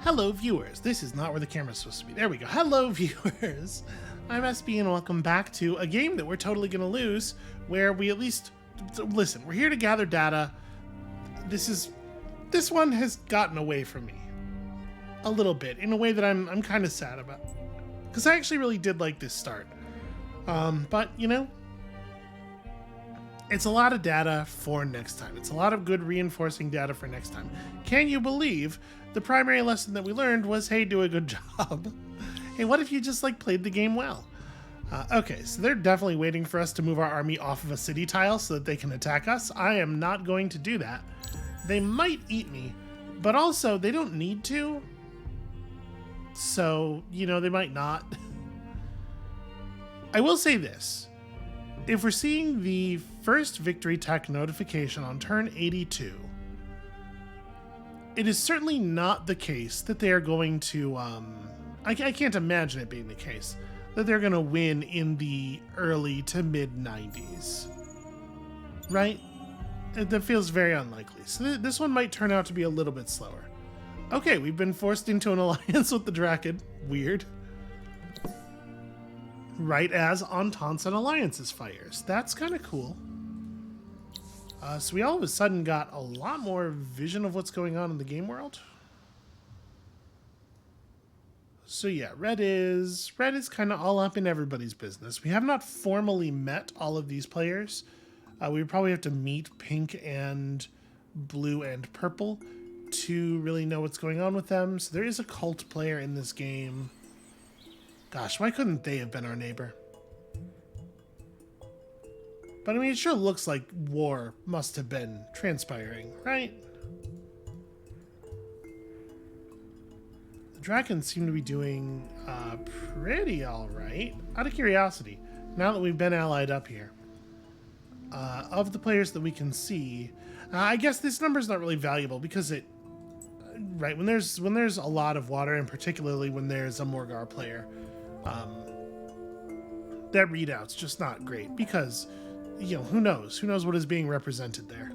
Hello viewers, this is not where the camera's supposed to be. There we go. Hello viewers, I'm SB and welcome back to a game that we're totally gonna lose, where we at least, listen, we're here to gather data. This one has gotten away from me. A little bit, in a way that I'm kind of sad about. Because I actually really did like this start. But, you know, it's a lot of data for next time. It's a lot of good reinforcing data for next time. Can you believe the primary lesson that we learned was, hey, do a good job. Hey, what if you just played the game well? Okay, so they're definitely waiting for us to move our army off of a city tile so that they can attack us. I am not going to do that. They might eat me, but also they don't need to. So, you know, they might not. I will say this. If we're seeing the first victory tech notification on turn 82, it is certainly not the case that they are going to, I can't imagine it being the case, that they're going to win in the early to mid 90s. Right? That feels very unlikely. So this one might turn out to be a little bit slower. Okay, we've been forced into an alliance with the Drakid. Weird. Right as Ententes and Alliances fires. That's kind of cool. So we all of a sudden got a lot more vision of what's going on in the game world. So yeah, red is kind of all up in everybody's business. We have not formally met all of these players. We probably have to meet pink and blue and purple to really know what's going on with them. So there is a cult player in this game. Gosh, why couldn't they have been our neighbor? But I mean, it sure looks like war must have been transpiring, right? The Dragons seem to be doing pretty alright. Out of curiosity, now that we've been allied up here, of the players that we can see, I guess this number is not really valuable because it, right, when there's a lot of water, and particularly when there's a Morgawr player, that readout's just not great because, you know, who knows what is being represented there.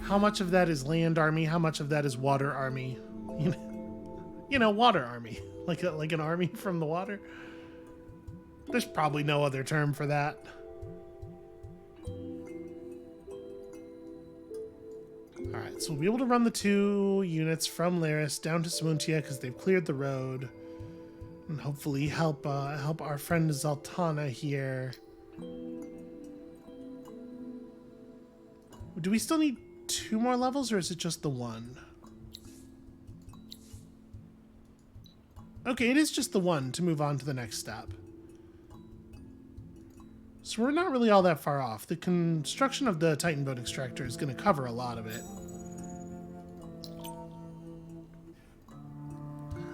How much of that is land army? How much of that is water army? You know, water army, like an army from the water. There's probably no other term for that. All right, so we'll be able to run the 2 units from Laris down to Smuntia because they've cleared the road, and hopefully help our friend Zaltana here. Do we still need 2 more levels, or is it just the 1? Okay, it is just the 1 to move on to the next step. So we're not really all that far off. The construction of the Titan Bone Extractor is going to cover a lot of it.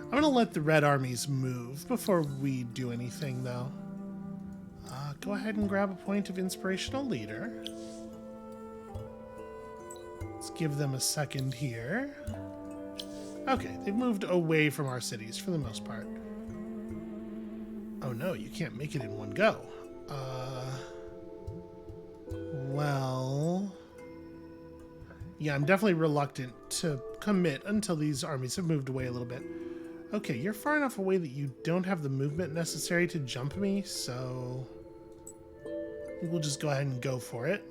I'm going to let the red armies move before we do anything, though. Go ahead and grab a point of Inspirational Leader. Let's give them a second here. Okay, they've moved away from our cities for the most part. Oh no, you can't make it in one go. Well... yeah, I'm definitely reluctant to commit until these armies have moved away a little bit. Okay, you're far enough away that you don't have the movement necessary to jump me, so... we'll just go ahead and go for it.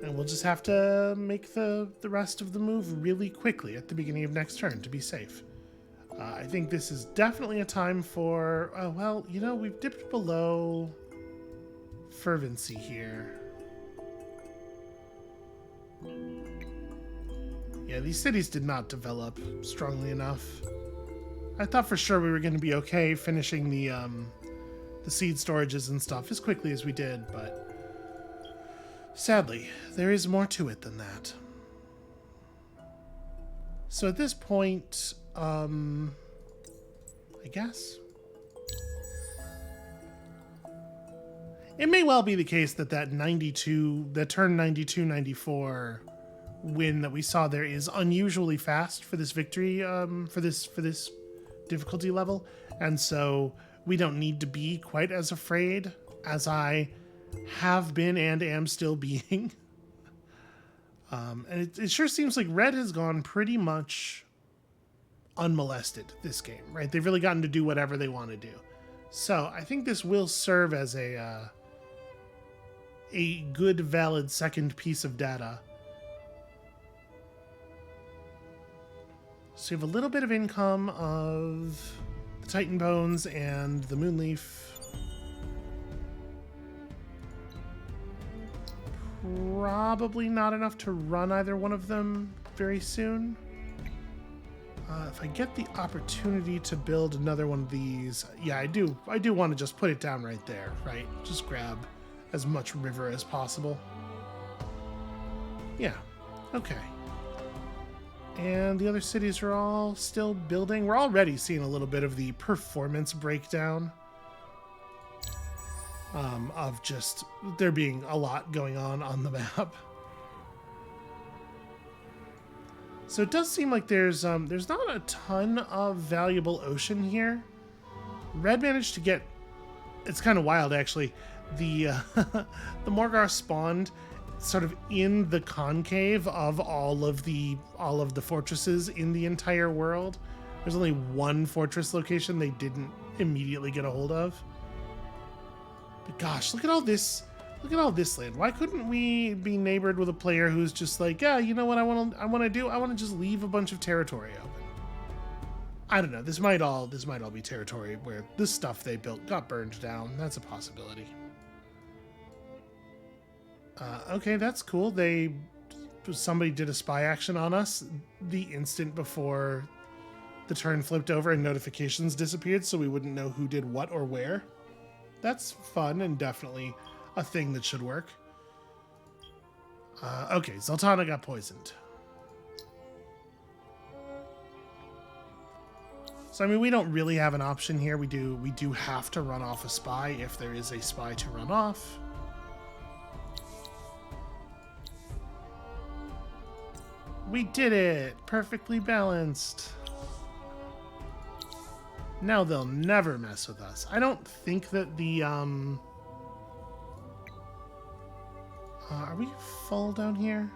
And we'll just have to make the rest of the move really quickly at the beginning of next turn to be safe. I think this is definitely a time for... well, you know, we've dipped below fervency here. Yeah, these cities did not develop strongly enough. I thought for sure we were going to be okay finishing the seed storages and stuff as quickly as we did, but sadly, there is more to it than that. So at this point, I guess it may well be the case that that turn 92-94 win that we saw there is unusually fast for this victory, for this difficulty level, and so we don't need to be quite as afraid as I have been and am still being. And it sure seems like red has gone pretty much unmolested this game, right? They've really gotten to do whatever they want to do. So I think this will serve as a good, valid second piece of data. So you have a little bit of income of the Titan Bones and the Moonleaf. Probably not enough to run either one of them very soon. If I get the opportunity to build another one of these, yeah, I do want to just put it down right there, right? Just grab as much river as possible. Yeah, okay. And the other cities are all still building. We're already seeing a little bit of the performance breakdown of just there being a lot going on the map. So it does seem like there's not a ton of valuable ocean here. Red managed to get, it's kind of wild actually. The the Morgawr spawned sort of in the concave of all of the fortresses in the entire world. There's only one fortress location they didn't immediately get a hold of. But gosh, look at all this. Look at all this land. Why couldn't we be neighbored with a player who's just like, yeah, you know what I want to do? I want to just leave a bunch of territory open. I don't know. This might all be territory where the stuff they built got burned down. That's a possibility. Okay, that's cool. Somebody did a spy action on us the instant before the turn flipped over and notifications disappeared, so we wouldn't know who did what or where. That's fun and definitely a thing that should work. Okay, Zoltana got poisoned. So I mean, we don't really have an option here. We do have to run off a spy if there is a spy to run off. We did it! Perfectly balanced. Now they'll never mess with us. I don't think that the are we full down here?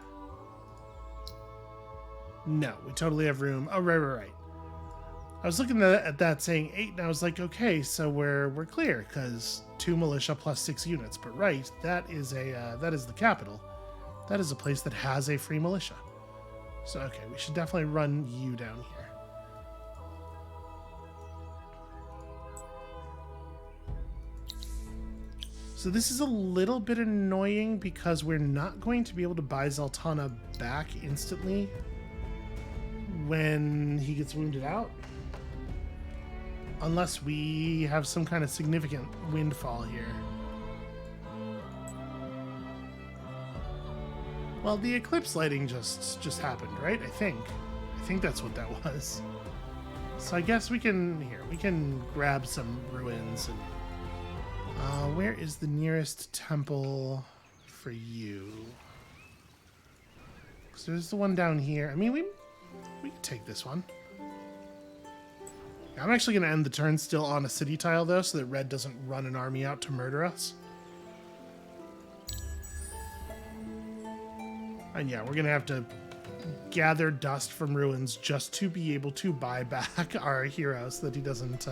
No, we totally have room. Oh, right. I was looking at that saying 8, and I was like, okay, so we're clear because 2 militia plus 6 units. But right, that is the capital. That is a place that has a free militia. So okay, we should definitely run you down here. So this is a little bit annoying because we're not going to be able to buy Zoltana back instantly when he gets wounded out. Unless we have some kind of significant windfall here. Well, the eclipse lighting just happened, right? I think that's what that was. So I guess we can grab some ruins and where is the nearest temple for you? Because there's the one down here. I mean, we can take this one. I'm actually going to end the turn still on a city tile, though, so that Red doesn't run an army out to murder us. And yeah, we're going to have to gather dust from ruins just to be able to buy back our hero so that he doesn't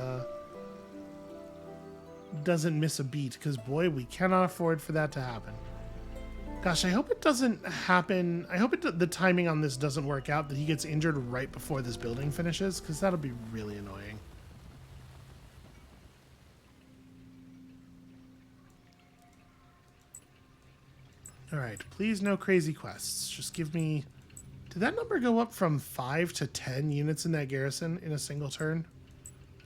miss a beat, because boy, we cannot afford for that to happen. Gosh, I hope it doesn't happen. I hope the timing on this doesn't work out, that he gets injured right before this building finishes, because that'll be really annoying. Alright, please no crazy quests. Just give me... Did that number go up from 5 to 10 units in that garrison in a single turn?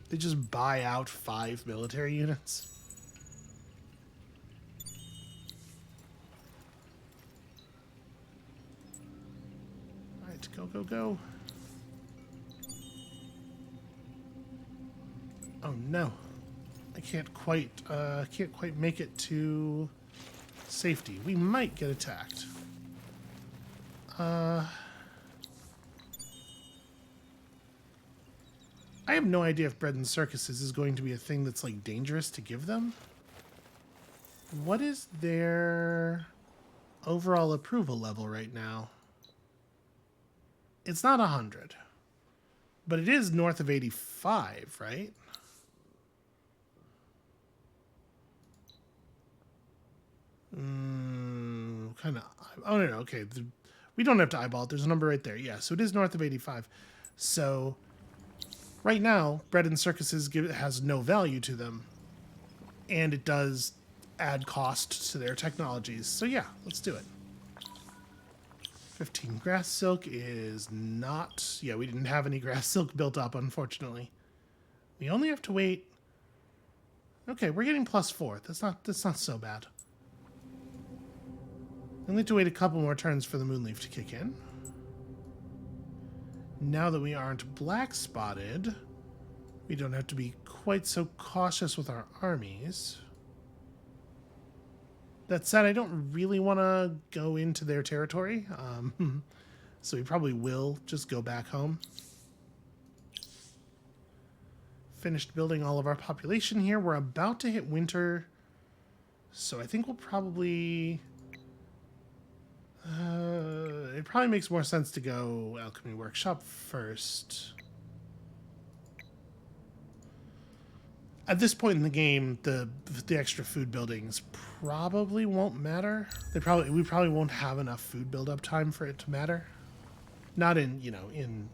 They just buy out 5 military units? Alright, go. Oh no. I can't quite make it to safety. We might get attacked. I have no idea if bread and circuses is going to be a thing that's like dangerous to give them. What is their overall approval level right now? It's not 100. But it is north of 85, right? Kind of. Oh, no, okay. We don't have to eyeball it. There's a number right there. Yeah, so it is north of 85. So right now, bread and circuses has no value to them. And it does add cost to their technologies. So yeah, let's do it. 15 grass silk is not... Yeah, we didn't have any grass silk built up, unfortunately. We only have to wait... Okay, we're getting +4. That's not so bad. We only have to wait a couple more turns for the moonleaf to kick in. Now that we aren't black spotted, we don't have to be quite so cautious with our armies. That said, I don't really want to go into their territory, so we probably will just go back home. Finished building all of our population here. We're about to hit winter, so I think we'll probably... it probably makes more sense to go Alchemy Workshop first. At this point in the game, the extra food buildings probably won't matter. We probably won't have enough food build-up time for it to matter. Not in, in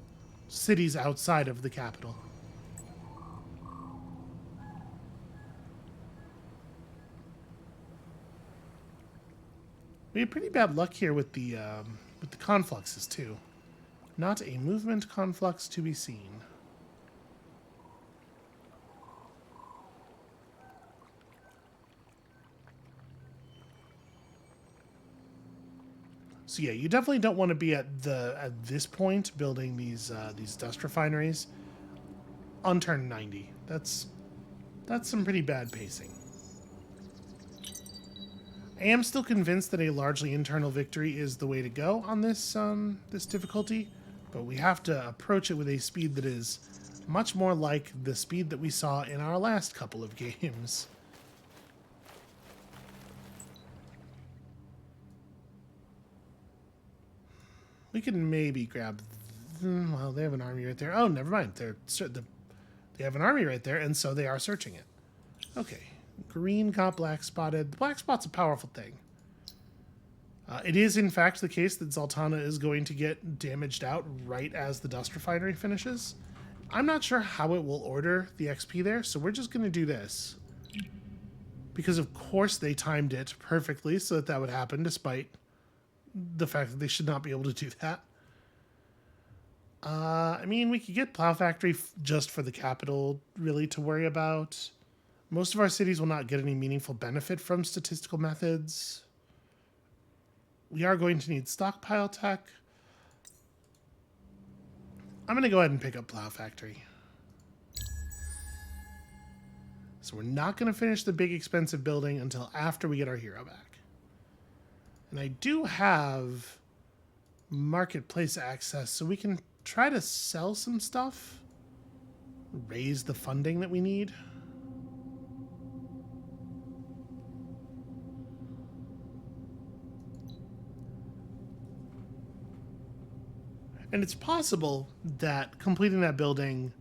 cities outside of the capital. We had pretty bad luck here with the confluxes too. Not a movement conflux to be seen. So yeah, you definitely don't want to be at this point building these dust refineries on turn 90. That's some pretty bad pacing. I am still convinced that a largely internal victory is the way to go on this this difficulty, but we have to approach it with a speed that is much more like the speed that we saw in our last couple of games. We can maybe grab... Well, they have an army right there. Oh, never mind. They have an army right there, and so they are searching it. Okay. Green got black spotted. The black spot's a powerful thing. It is, in fact, the case that Zaltana is going to get damaged out right as the dust refinery finishes. I'm not sure how it will order the XP there, so we're just going to do this. Because, of course, they timed it perfectly so that would happen, despite the fact that they should not be able to do that. I mean, we could get Plow Factory just for the capital, really, to worry about. Most of our cities will not get any meaningful benefit from statistical methods. We are going to need stockpile tech. I'm going to go ahead and pick up Plow Factory. So we're not going to finish the big expensive building until after we get our hero back. And I do have marketplace access, so we can try to sell some stuff. Raise the funding that we need. And it's possible that completing that building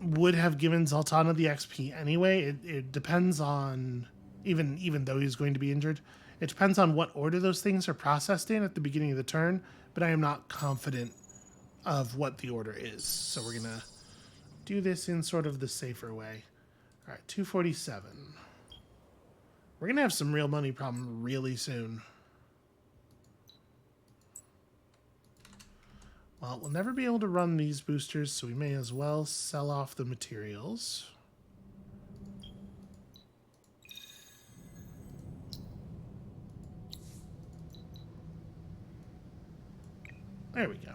would have given Zaltana the XP anyway. It depends on, even though he's going to be injured, it depends on what order those things are processed in at the beginning of the turn, but I am not confident of what the order is. So we're going to do this in sort of the safer way. All right, 247. We're going to have some real money problem really soon. Well, we'll never be able to run these boosters, so we may as well sell off the materials. There we go.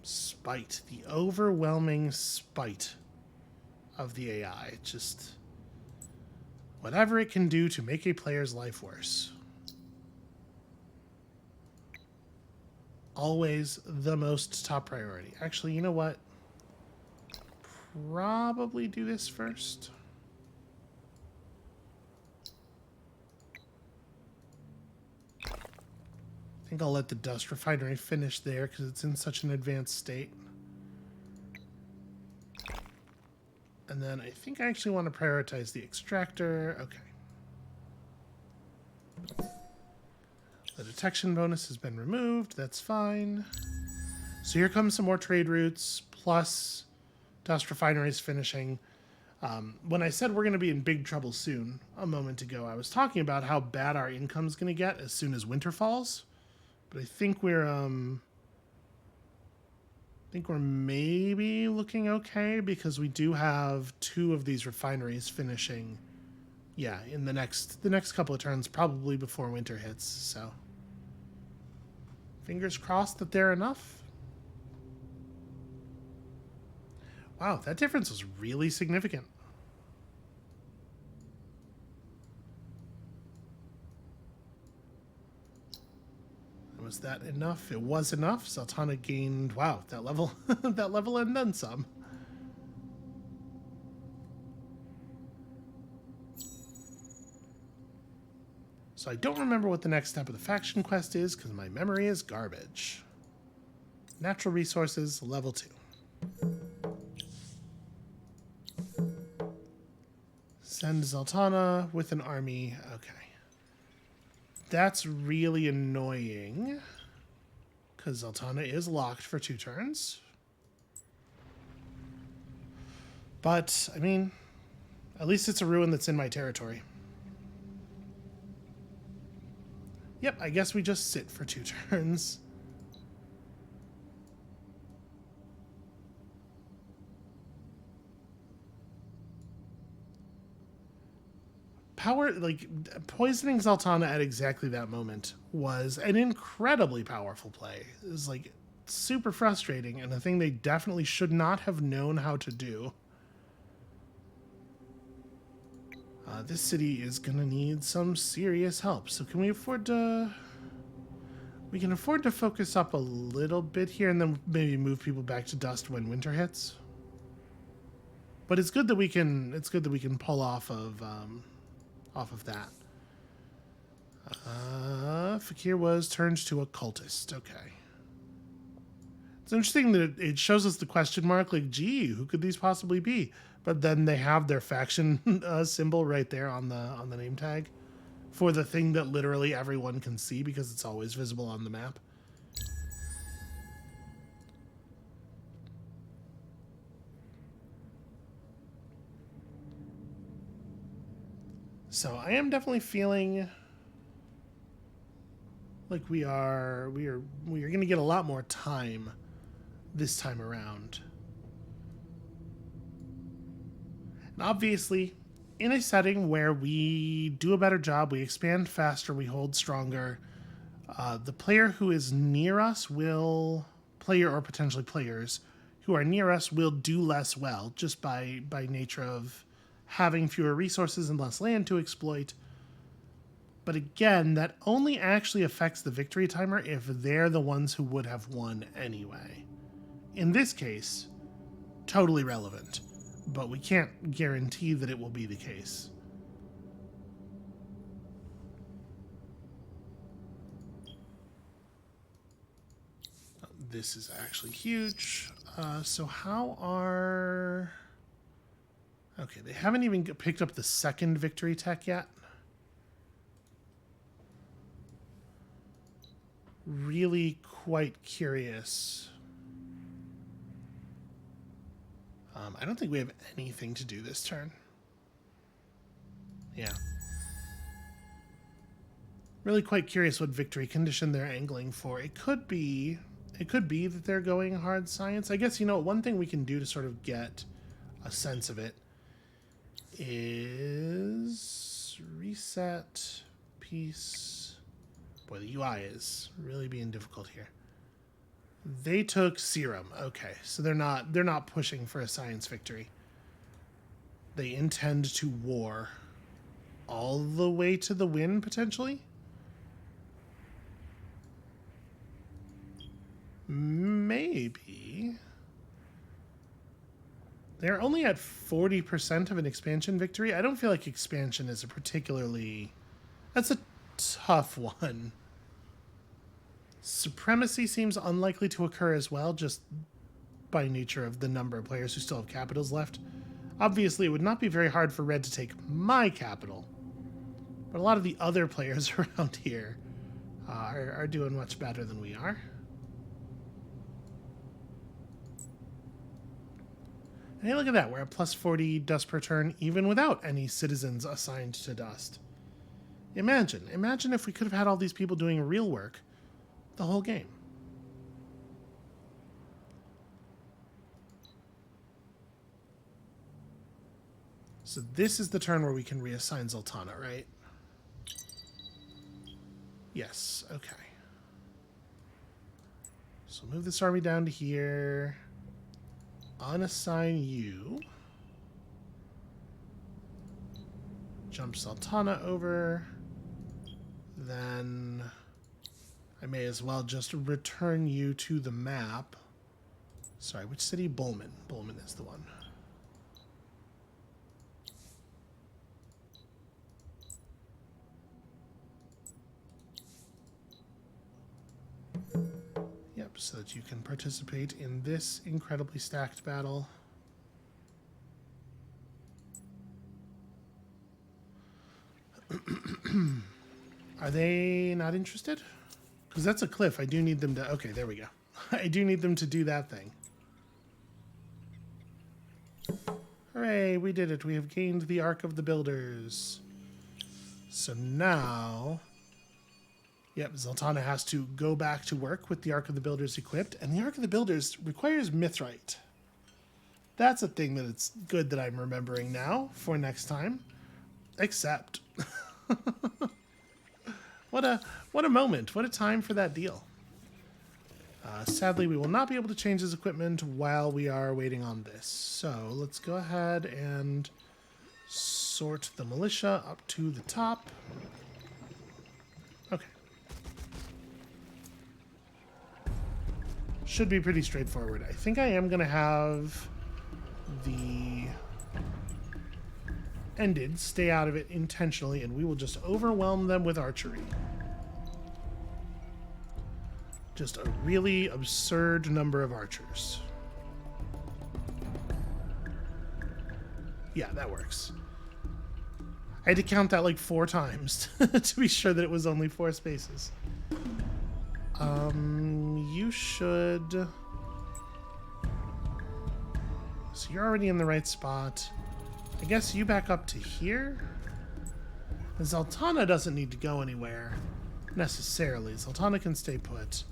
Spite. The overwhelming spite of the AI. Just whatever it can do to make a player's life worse. Always the most top priority. Actually, you know what? Probably do this first. I think I'll let the dust refinery finish there because it's in such an advanced state. And then I think I actually want to prioritize the extractor. Okay. The detection bonus has been removed. That's fine. So here comes some more trade routes, plus dust refineries finishing. When I said we're going to be in big trouble soon, a moment ago, I was talking about how bad our income's going to get as soon as winter falls. But I think we're maybe looking okay because we do have 2 of these refineries finishing. Yeah, in the next couple of turns, probably before winter hits. So fingers crossed that they're enough. Wow, that difference was really significant. Was that enough? It was enough. Sultana gained, wow, that level, that level and then some. So I don't remember what the next step of the faction quest is because my memory is garbage. Natural resources, level 2. Send Zaltana with an army. Okay. That's really annoying because Zaltana is locked for 2 turns. But, I mean, at least it's a ruin that's in my territory. Yep, I guess we just sit for 2 turns. Power, like, poisoning Zaltana at exactly that moment was an incredibly powerful play. It was, like, super frustrating and a thing they definitely should not have known how to do. This city is gonna need some serious help, so can we afford to... We can afford to focus up a little bit here and then maybe move people back to dust when winter hits. But it's good that we can pull off of that. Fakir was turned to a cultist. Okay. It's interesting that it shows us the question mark, like, gee, who could these possibly be? But then they have their faction symbol right there on the name tag for the thing that literally everyone can see because it's always visible on the map. So I am definitely feeling like we are going to get a lot more time this time around. And obviously, in a setting where we do a better job, we expand faster, we hold stronger, the player who is near us will, player or potentially players who are near us will do less well just by nature of having fewer resources and less land to exploit. But again, that only actually affects the victory timer if they're the ones who would have won anyway. In this case, totally relevant, but we can't guarantee that it will be the case. This is actually huge. So how are... Okay, they haven't even picked up the second victory tech yet. Really quite curious. I don't think we have anything to do this turn. Yeah. Really quite curious what victory condition they're angling for. It could be that they're going hard science. I guess, you know, one thing we can do to sort of get a sense of it is reset peace. Boy, the UI is really being difficult here. They took serum. Okay, so they're not pushing for a science victory. They intend to war all the way to the win, potentially? Maybe. They're only at 40% of an expansion victory. I don't feel like expansion is a particularly... That's a tough one. Supremacy seems unlikely to occur as well, just by nature of the number of players who still have capitals left. Obviously, it would not be very hard for Red to take my capital, but a lot of the other players around here are doing much better than we are. And hey, look at that. We're at plus 40 dust per turn, even without any citizens assigned to dust. Imagine if we could have had all these people doing real work the whole game. So this is the turn where we can reassign Zoltana, right? Yes, okay. So move this army down to here. Unassign you. Jump Zoltana over. Then I may as well just return you to the map. Sorry, which city? Bulman. Bulman is the one. Yep, so that you can participate in this incredibly stacked battle. Are they not interested? Because that's a cliff. I do need them to... Okay, there we go. I do need them to do that thing. Hooray, we did it. We have gained the Ark of the Builders. So now... Yep, Zoltana has to go back to work with the Ark of the Builders equipped. And the Ark of the Builders requires Mithrite. That's a thing that it's good that I'm remembering now for next time. Except... What a moment. What a time for that deal. Sadly, we will not be able to change his equipment while we are waiting on this. So let's go ahead and sort the militia up to the top. Okay. Should be pretty straightforward. I think I am going to have the ended stay out of it intentionally, and we will just overwhelm them with archery. Just a really absurd number of archers. Yeah, that works. I had to count that like 4 times to be sure that it was only 4 spaces. You should... So you're already in the right spot. I guess you back up to here? And Zoltana doesn't need to go anywhere, necessarily. Zoltana can stay put.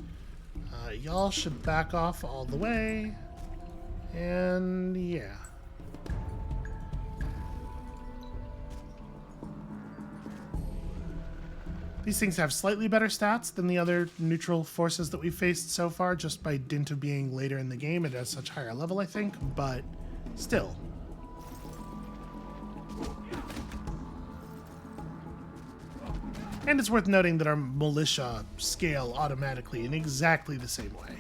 Y'all should back off all the way. And yeah. These things have slightly better stats than the other neutral forces that we've faced so far, just by dint of being later in the game and at such higher level, I think, but still. And it's worth noting that our militia scale automatically in exactly the same way.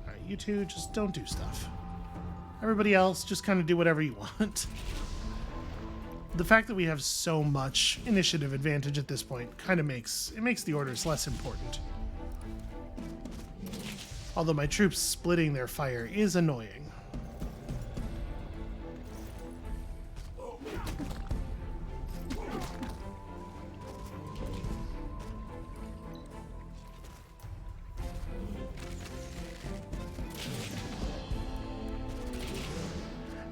Alright, you two just don't do stuff. Everybody else, just kind of do whatever you want. The fact that we have so much initiative advantage at this point kind of makes the orders less important. Although my troops splitting their fire is annoying.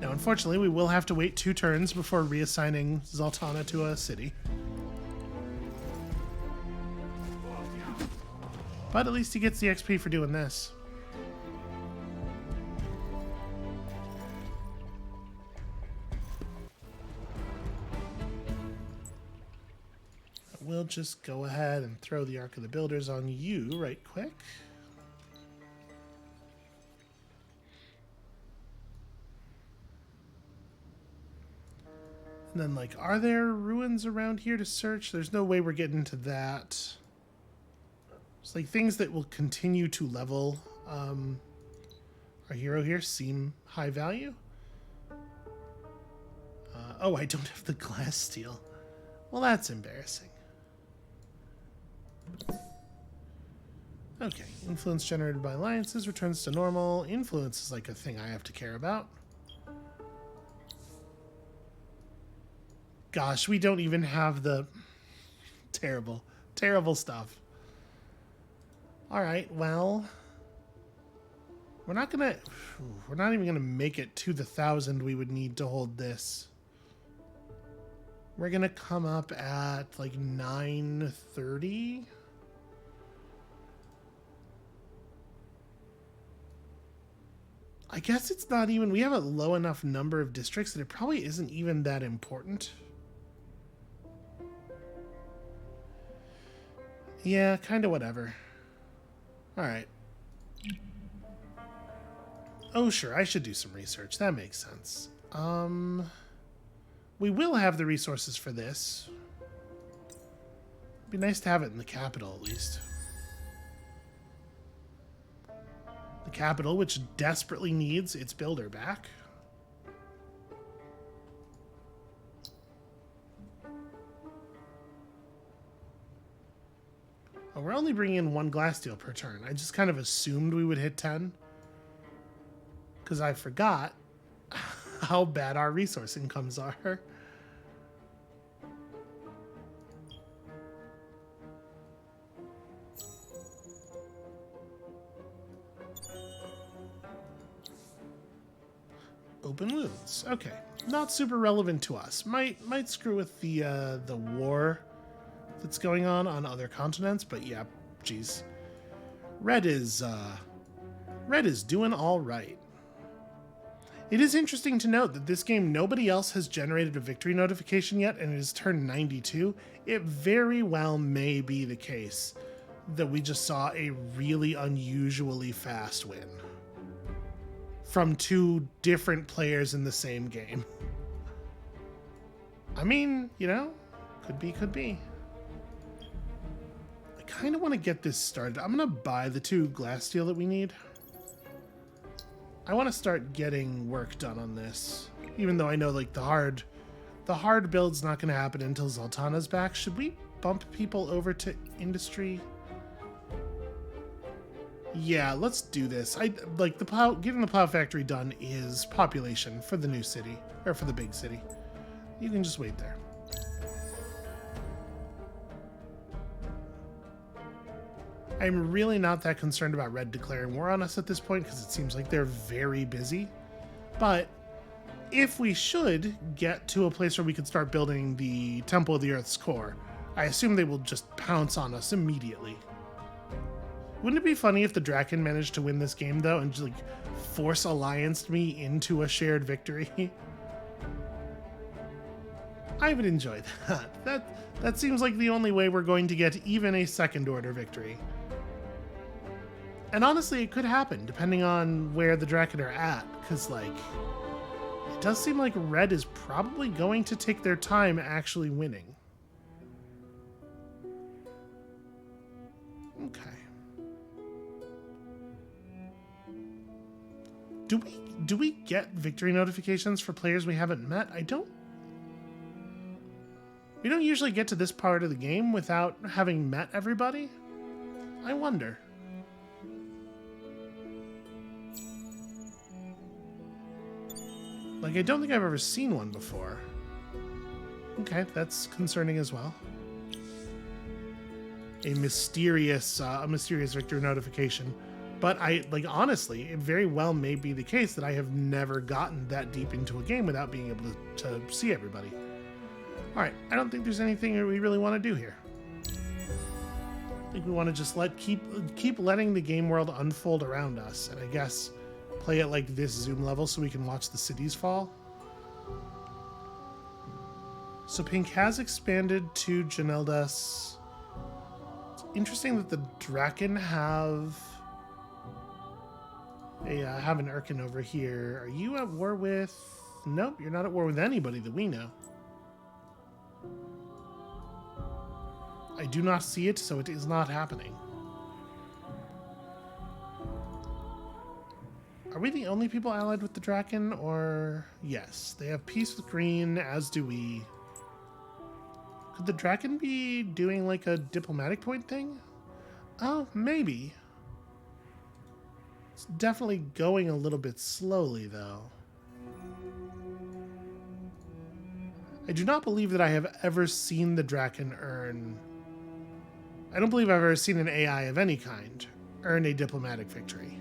Now, unfortunately, we will have to wait 2 turns before reassigning Zoltana to a city. But at least he gets the XP for doing this. We'll just go ahead and throw the Ark of the Builders on you right quick. And then, like, are there ruins around here to search? There's no way we're getting to that. It's like things that will continue to level our hero here seem high value. Oh, I don't have the glass steel. Well, that's embarrassing. Okay, influence generated by alliances returns to normal. Influence is like a thing I have to care about. Gosh, we don't even have the... Terrible, terrible stuff. Alright, well... We're not even gonna make it to the 1,000 we would need to hold this. We're gonna come up at like 930. I guess it's not even, we have a low enough number of districts that it probably isn't even that important. Yeah, kind of whatever. Alright. Oh, sure, I should do some research. That makes sense. We will have the resources for this. It'd be nice to have it in the capital, at least. The capital, which desperately needs its builder back. Oh, we're only bringing in 1 glass steel per turn. I just kind of assumed we would hit 10. Because I forgot how bad our resource incomes are. Open wounds. Okay, not super relevant to us. Might screw with the war that's going on other continents, but yeah, geez, Red is doing all right. It is interesting to note that this game, nobody else has generated a victory notification yet, and it is turned 92. It very well may be the case that we just saw a really unusually fast win from 2 different players in the same game. I mean, you know, could be. I kind of want to get this started. I'm going to buy the 2 glass steel that we need. I want to start getting work done on this, even though I know like the hard build's not going to happen until Zoltana's back. Should we bump people over to industry? Yeah, let's do this. I like the plow. Getting the plow factory done is population for the new city, or for the big city. You can just wait there. I'm really not that concerned about Red declaring war on us at this point because it seems like they're very busy. But if we should get to a place where we could start building the Temple of the Earth's Core, I assume they will just pounce on us immediately. Wouldn't it be funny if the Draken managed to win this game, though, and just, like, force allianced me into a shared victory? I would enjoy that. That seems like the only way we're going to get even a second-order victory. And honestly, it could happen, depending on where the Draken are at, because, like, it does seem like Red is probably going to take their time actually winning. Okay. Do we get victory notifications for players we haven't met? We don't usually get to this part of the game without having met everybody. I wonder. Like, I don't think I've ever seen one before. Okay, that's concerning as well. A mysterious victory notification. But honestly, it very well may be the case that I have never gotten that deep into a game without being able to see everybody. Alright, I don't think there's anything we really want to do here. I think we want to just keep letting the game world unfold around us, and I guess play it like this zoom level so we can watch the cities fall. So Pink has expanded to Janeldas. It's interesting that the Draken have an Urkin over here. Are you at war with... Nope, you're not at war with anybody that we know. I do not see it, so it is not happening. Are we the only people allied with the Draken, or... Yes, they have peace with Green, as do we. Could the Draken be doing like a diplomatic point thing? Oh, maybe. It's definitely going a little bit slowly, though. I do not believe that I have ever seen the Draken earn... I don't believe I've ever seen an AI of any kind earn a diplomatic victory.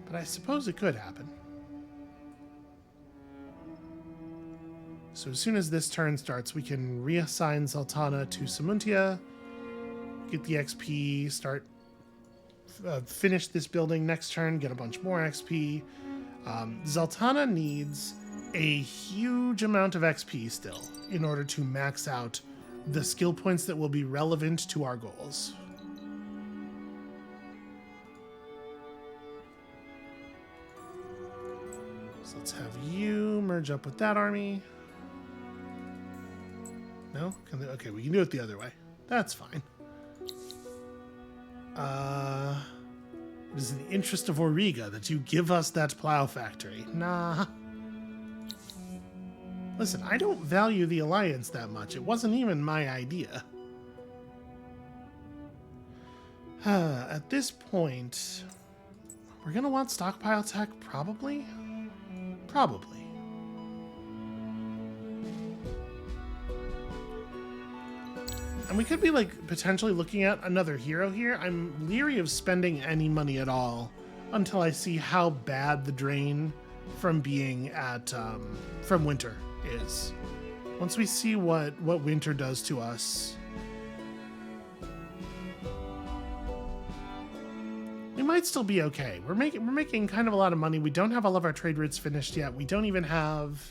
But I suppose it could happen. So as soon as this turn starts, we can reassign Zaltana to Samuntia, get the XP, finish this building next turn, get a bunch more XP. Zaltana needs a huge amount of XP still in order to max out the skill points that will be relevant to our goals. So let's have you merge up with that army. No? Okay, we can do it the other way. That's fine. It is in the interest of Auriga that you give us that plow factory. Nah. Listen, I don't value the Alliance that much. It wasn't even my idea. At this point, we're going to want stockpile tech, probably? Probably. And we could be, like, potentially looking at another hero here. I'm leery of spending any money at all until I see how bad the drain from being at, from winter is. Once we see what winter does to us, we might still be okay. We're making kind of a lot of money. We don't have all of our trade routes finished yet. We don't even have,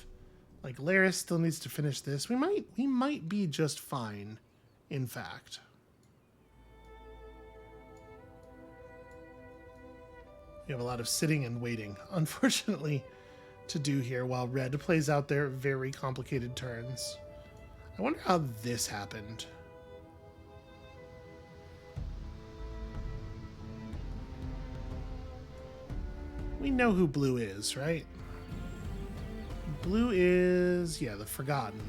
like, Laris still needs to finish this. We might be just fine. In fact, we have a lot of sitting and waiting, unfortunately, to do here while Red plays out their very complicated turns. I wonder how this happened. We know who Blue is, right? Blue is, yeah, the Forgotten.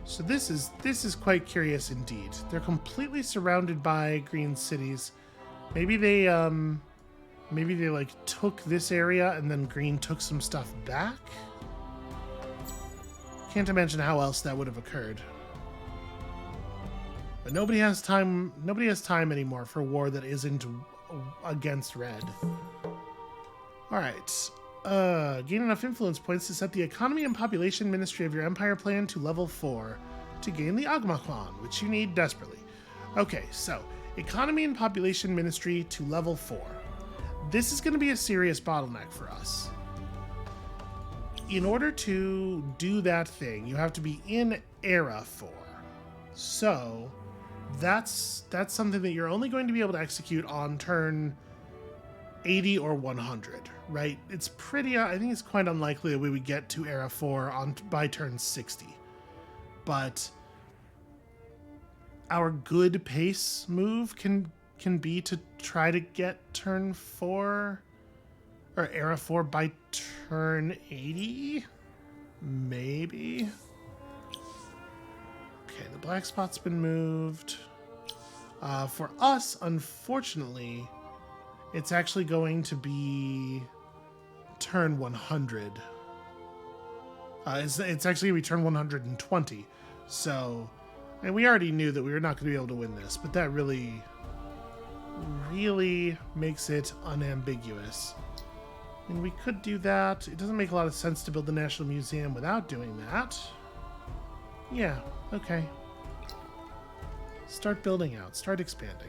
So this is quite curious indeed. They're completely surrounded by green cities. Maybe they like took this area and then green took some stuff back. Can't imagine how else that would have occurred. But nobody has time anymore for a war that isn't against Red. All right. Gain enough influence points to set the economy and population ministry of your empire plan to level 4 to gain the Agmakwan, which you need desperately. Okay, so economy and population ministry to level 4. This is going to be a serious bottleneck for us. In order to do that thing, you have to be in Era 4. So that's something that you're only going to be able to execute on turn 80 or 100, right? It's pretty, I think it's quite unlikely that we would get to Era 4 by turn 60. But our good pace move can be to try to get turn 4 or Era 4 by turn 80? Maybe? Okay, the black spot's been moved. For us, unfortunately, it's actually going to be turn 100. It's actually going to be turn 120. So, and we already knew that we were not going to be able to win this, but that really, really makes it unambiguous. I mean, we could do that. It doesn't make a lot of sense to build the National Museum without doing that. Yeah, okay. Start building out. Start expanding.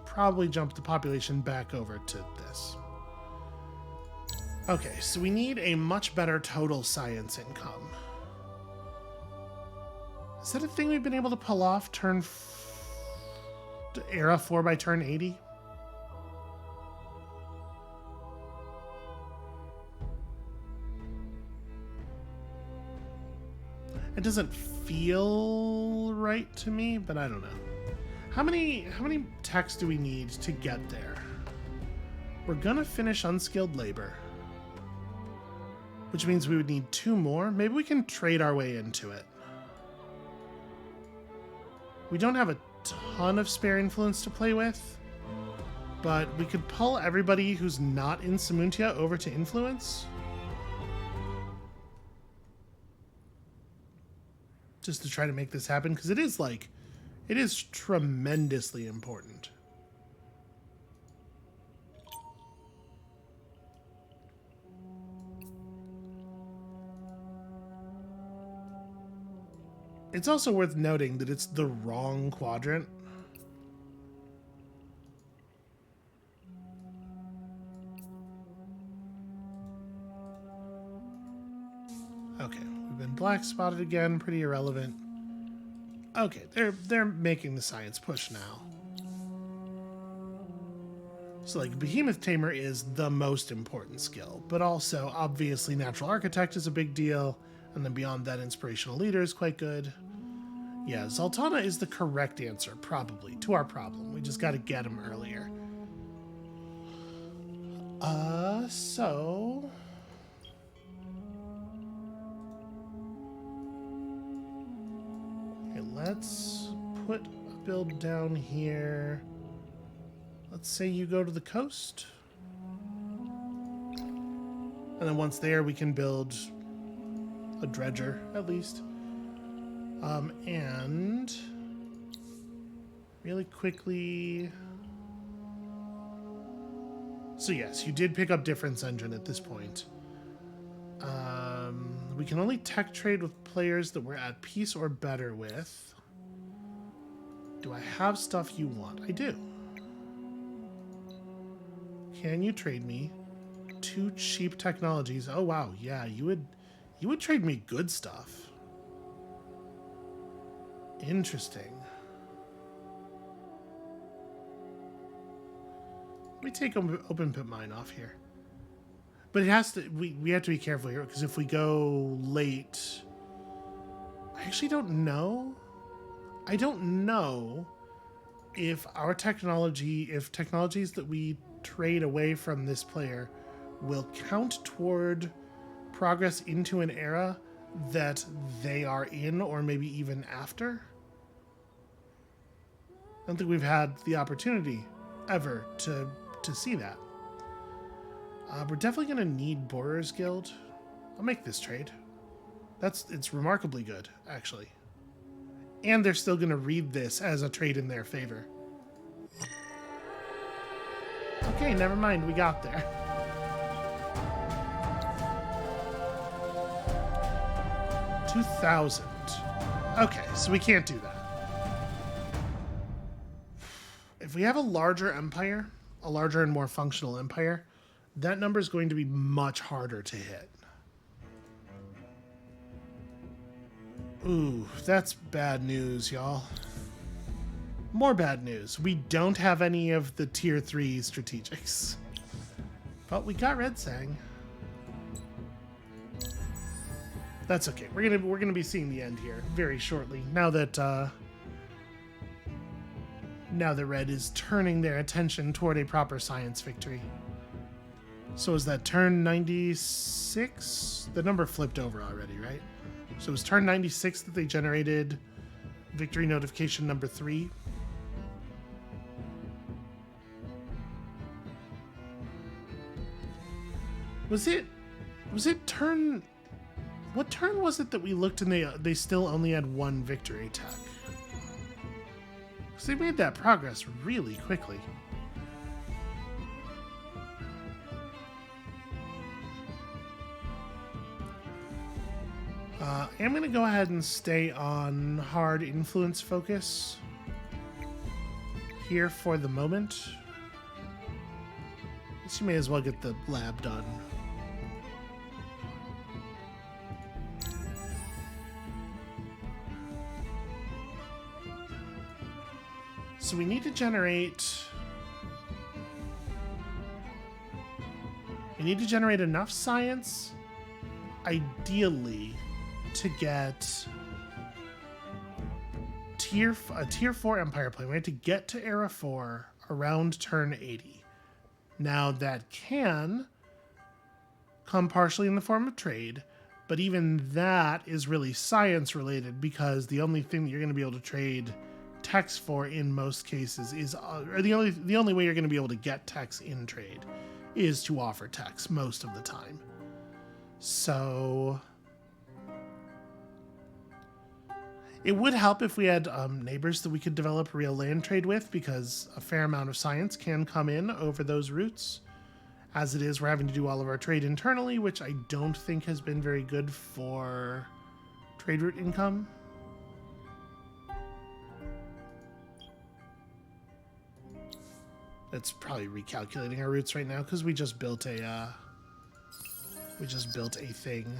Probably jump the population back over to this. Okay, so we need a much better total science income. Is that a thing we've been able to pull off Era 4 by turn 80? It doesn't feel right to me, but I don't know. How many techs do we need to get there? We're gonna finish unskilled labor, which means we would need 2 more. Maybe we can trade our way into it. We don't have a ton of spare influence to play with, but we could pull everybody who's not in Samuntia over to influence. Just to try to make this happen, because it is tremendously important. It's also worth noting that it's the wrong quadrant. Okay, we've been black spotted again, pretty irrelevant. Okay, they're making the science push now. So like Behemoth Tamer is the most important skill, but also obviously Natural Architect is a big deal, and then beyond that Inspirational Leader is quite good. Yeah, Zoltana is the correct answer, probably, to our problem. We just gotta get him earlier. So... Okay, let's put a build down here. Let's say you go to the coast. And then once there, we can build a dredger, at least. And really quickly... So yes, you did pick up Difference Engine at this point. We can only tech trade with players that we're at peace or better with. Do I have stuff you want? I do. Can you trade me 2 cheap technologies? Oh wow, yeah, you would trade me good stuff. Interesting. Let me take open pit mine off here. But it has to, we have to be careful here, because if we go late, I actually don't know. I don't know if our technology, if technologies that we trade away from this player will count toward progress into an era that they are in, or maybe even after. I don't think we've had the opportunity ever to see that. We're definitely going to need Borer's Guild. I'll make this trade. It's remarkably good, actually. And they're still going to read this as a trade in their favor. Okay, never mind. We got there. $2,000. Okay, so we can't do that. If we have a larger empire, a larger and more functional empire, that number is going to be much harder to hit. Ooh, that's bad news, y'all. More bad news. We don't have any of the tier 3 strategics. But we got Red Sang. That's okay. We're gonna be seeing the end here very shortly. Now that Red is turning their attention toward a proper science victory. So is that turn 96? The number flipped over already, right? So it was turn 96 that they generated victory notification number 3. Was it turn... What turn was it that we looked and they still only had 1 victory tech? Because they made that progress really quickly. I'm going to go ahead and stay on hard influence focus here for the moment. I guess you may as well get the lab done. So we need to generate... We need to generate enough science, ideally, to get tier 4 empire plane. We have to get to era 4 around turn 80. Now that can come partially in the form of trade, but even that is really science related, because the only thing that you're going to be able to trade text for in most cases is, or the only way you're going to be able to get text in trade is to offer text most of the time. So it would help if we had neighbors that we could develop real land trade with, because a fair amount of science can come in over those routes. As it is, we're having to do all of our trade internally, which I don't think has been very good for trade route income. It's probably recalculating our routes right now because we just built a thing.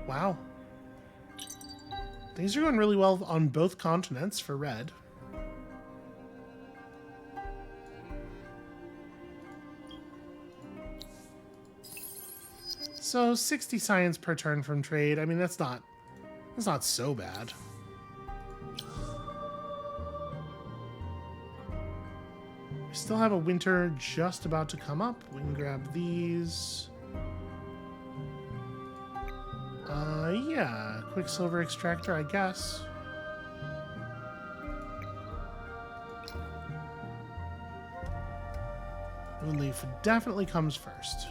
Wow. Things are going really well on both continents for red. So 60 science per turn from trade. I mean, that's not so bad. We still have a winter just about to come up. We can grab these. Yeah, Quicksilver Extractor, I guess. Moonleaf definitely comes first.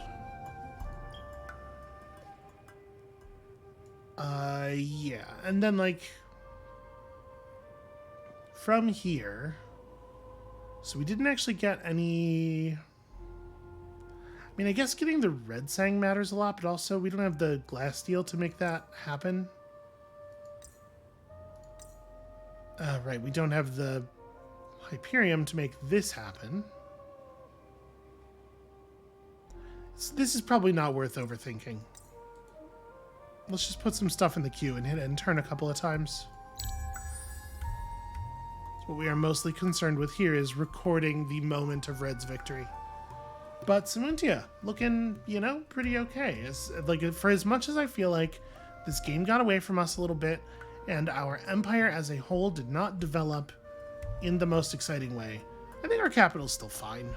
Yeah, and then, like, from here, so we didn't actually get any... I mean, I guess getting the red sang matters a lot, but also we don't have the glass steel to make that happen. Right, we don't have the Hyperium to make this happen. This is probably not worth overthinking. Let's just put some stuff in the queue and hit it and turn a couple of times. What we are mostly concerned with here is recording the moment of Red's victory. But Samuntia, looking, you know, pretty okay. For as much as I feel like this game got away from us a little bit, and our empire as a whole did not develop in the most exciting way, I think our capital's still fine.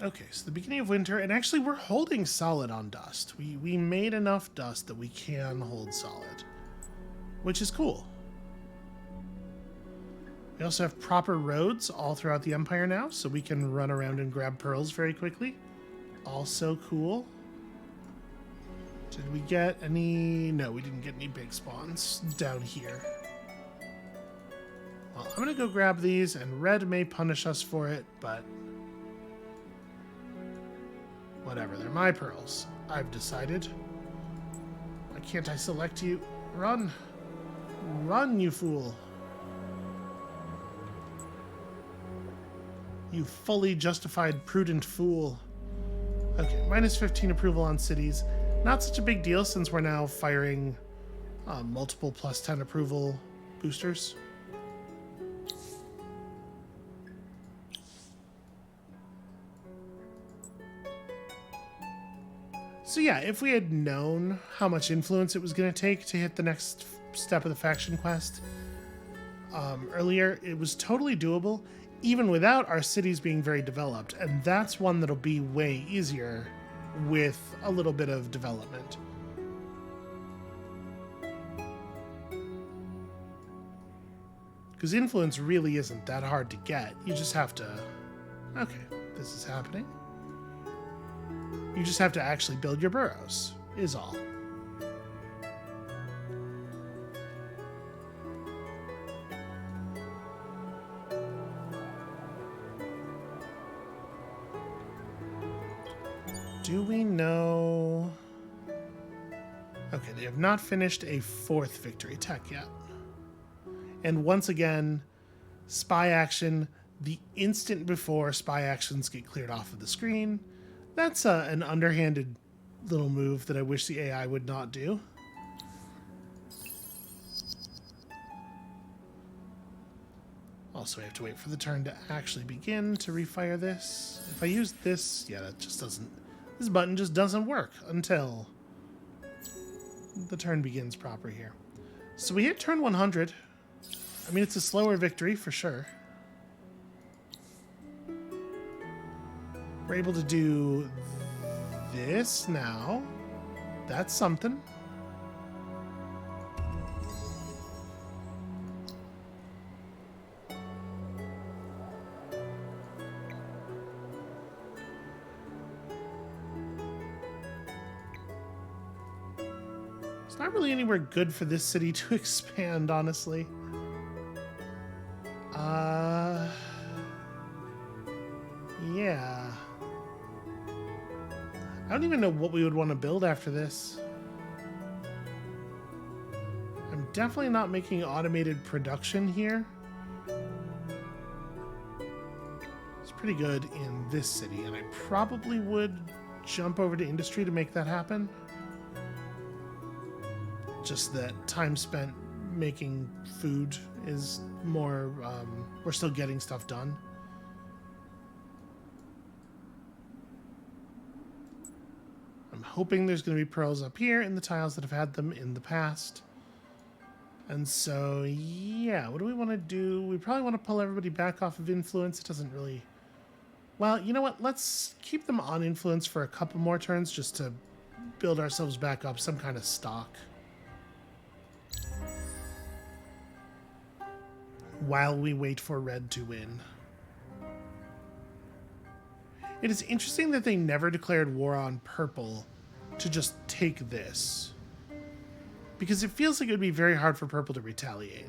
Okay, so the beginning of winter, and actually we're holding solid on dust. We made enough dust that we can hold solid, which is cool. We also have proper roads all throughout the Empire now, so we can run around and grab pearls very quickly. Also cool. Did we get any... No, we didn't get any big spawns down here. Well, I'm going to go grab these, and Red may punish us for it, but... whatever, they're my pearls. I've decided. Why can't I select you? Run! Run, you fool! You fully justified, prudent fool. Okay, minus 15 approval on cities. Not such a big deal since we're now firing multiple plus 10 approval boosters. So yeah, if we had known how much influence it was going to take to hit the next step of the faction quest earlier, it was totally doable, even without our cities being very developed, and that's one that'll be way easier with a little bit of development. Because influence really isn't that hard to get. You just have to... Okay, this is happening. You just have to actually build your burrows, is all. Do we know... Okay, they have not finished a 4th victory tech yet. And once again, spy action, the instant before spy actions get cleared off of the screen. That's an underhanded little move that I wish the AI would not do. Also, I have to wait for the turn to actually begin to refire this. If I use this, yeah, that just doesn't... This button just doesn't work until the turn begins proper here. So we hit turn 100. I mean, it's a slower victory for sure. We're able to do this now. That's something. It's not really anywhere good for this city to expand, honestly. Yeah. I don't even know what we would want to build after this. I'm definitely not making automated production here. It's pretty good in this city, and I probably would jump over to industry to make that happen. Just that time spent making food is more, we're still getting stuff done. I'm hoping there's going to be pearls up here in the tiles that have had them in the past. And so, yeah, what do we want to do? We probably want to pull everybody back off of influence. It doesn't really... Well, you know what? Let's keep them on influence for a couple more turns just to build ourselves back up some kind of stock. While we wait for red to win. It is interesting that they never declared war on purple to just take this. Because it feels like it would be very hard for purple to retaliate.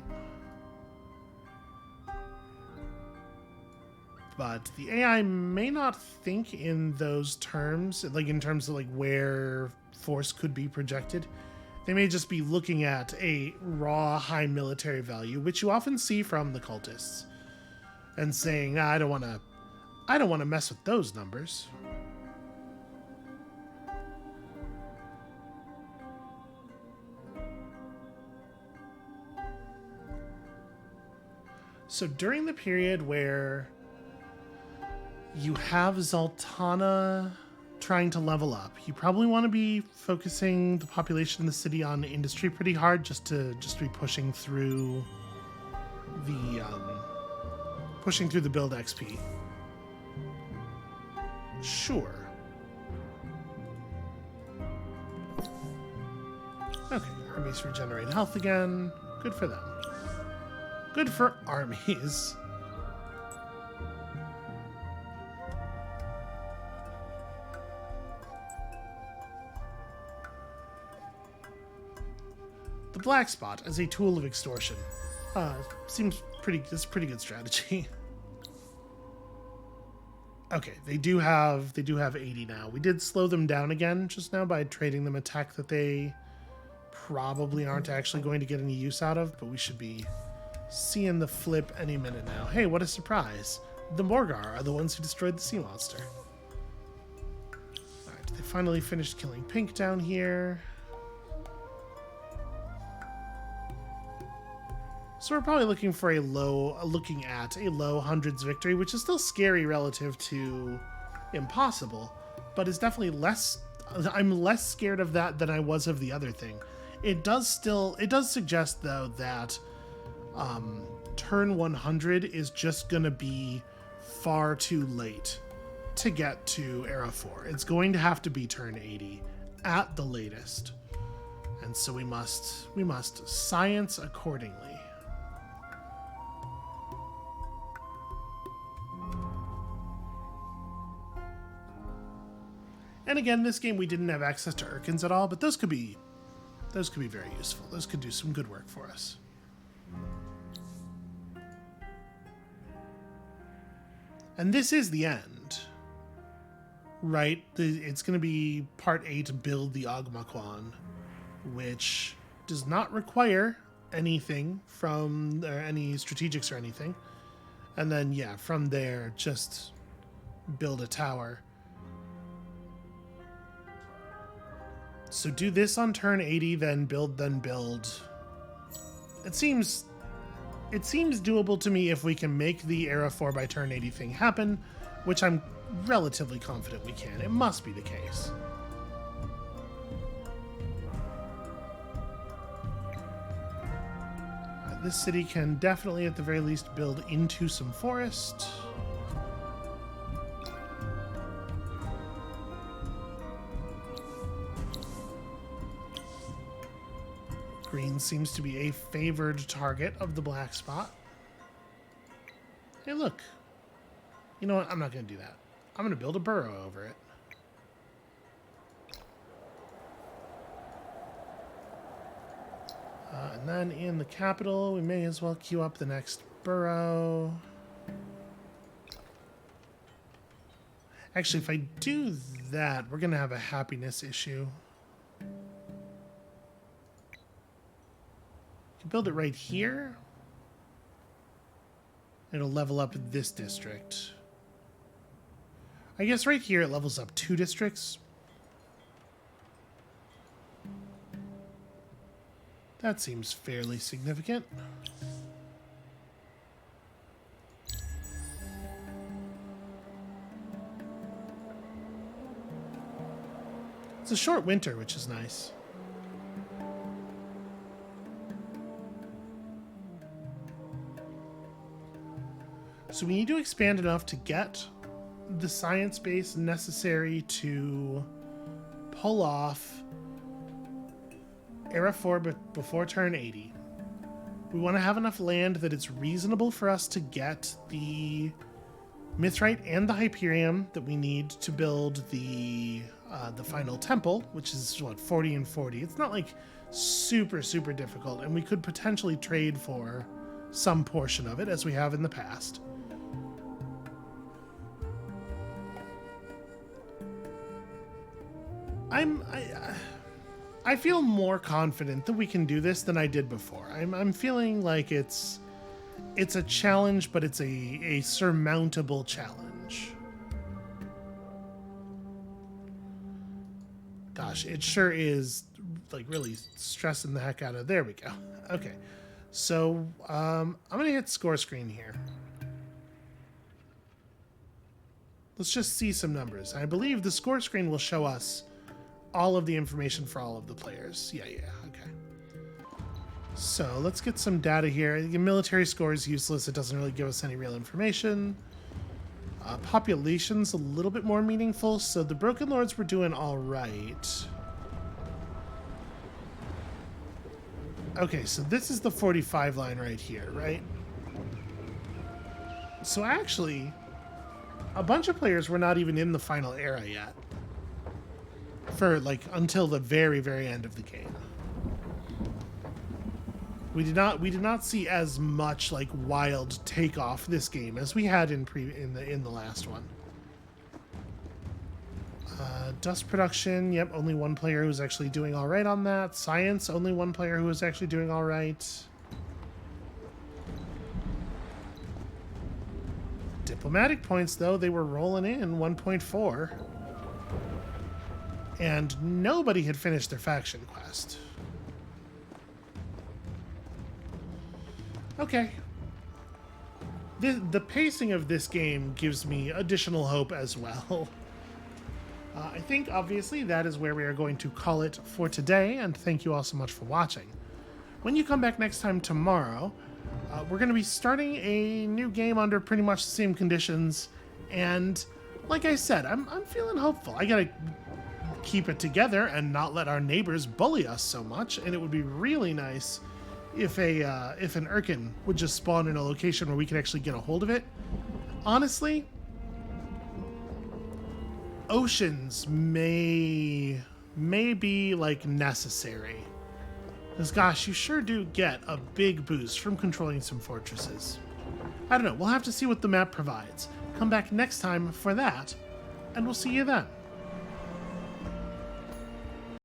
But the AI may not think in those terms, like in terms of like where force could be projected. They may just be looking at a raw high military value, which you often see from the cultists, and saying, I don't want to mess with those numbers. So during the period where you have Zoltana trying to level up, you probably want to be focusing the population in the city on industry pretty hard, just to be pushing through the build XP. Sure. Okay, armies regenerate health again. Good for them. Good for armies. The black spot as a tool of extortion. Seems pretty. That's a pretty good strategy. Okay, they do have 80 now. We did slow them down again just now by trading them a tech that they probably aren't actually going to get any use out of, but we should be seeing the flip any minute now. Hey, what a surprise! The Morgawr are the ones who destroyed the sea monster. All right, they finally finished killing Pink down here. So we're probably looking for looking at a low hundreds victory, which is still scary relative to impossible, but is definitely less. I'm less scared of that than I was of the other thing. It does suggest though that turn 100 is just gonna be far too late to get to era 4. It's going to have to be turn 80 at the latest, and so we must science accordingly. And again, this game we didn't have access to Urkins at all, but those could be very useful. Those could do some good work for us. And this is the end, right? It's going to be part 8, build the Ogmakwan, which does not require anything from any strategics or anything. And then, yeah, from there, just build a tower. So do this on turn 80, then build, then build. It seems doable to me if we can make the era 4 by turn 80 thing happen, which I'm relatively confident we can. It must be the case. This city can definitely, at the very least, build into some forest. Green seems to be a favored target of the black spot. Hey, look. You know what? I'm not going to do that. I'm going to build a burrow over it. And then in the capital, we may as well queue up the next burrow. Actually, if I do that, we're going to have a happiness issue. Can build it right here. It'll level up this district. I guess right here it levels up 2 districts. That seems fairly significant. It's a short winter, which is nice. So we need to expand enough to get the science base necessary to pull off Era 4 before turn 80. We want to have enough land that it's reasonable for us to get the Mithrite and the Hyperium that we need to build the final temple, which is, what, 40 and 40. It's not, like, super, super difficult, and we could potentially trade for some portion of it, as we have in the past. I feel more confident that we can do this than I did before. I'm feeling like it's a challenge, but it's a surmountable challenge. Gosh, it sure is, like, really stressing the heck out of. There we go. Okay, so I'm gonna hit score screen here. Let's just see some numbers. I believe the score screen will show us all of the information for all of the players. Yeah, okay. So let's get some data here. The military score is useless. It doesn't really give us any real information. Population's a little bit more meaningful. So the Broken Lords were doing all right. Okay, so this is the 45 line right here, right? So actually, a bunch of players were not even in the final era yet. For, like, until the very, very end of the game. We did not see as much, like, wild takeoff this game as we had in the last one. Dust production, yep, only one player who's actually doing all right on that. Science, only one player who is actually doing all right. Diplomatic points, though, they were rolling in 1.4. And nobody had finished their faction quest. Okay. The pacing of this game gives me additional hope as well. I think, obviously, that is where we are going to call it for today, and thank you all so much for watching. When you come back next time tomorrow, we're going to be starting a new game under pretty much the same conditions, and like I said, I'm feeling hopeful. I gotta keep it together and not let our neighbors bully us so much, and it would be really nice if an Urkin would just spawn in a location where we could actually get a hold of it. Honestly, oceans may be, like, necessary, because gosh, you sure do get a big boost from controlling some fortresses. I don't know, we'll have to see what the map provides. Come back next time for that, and we'll see you then.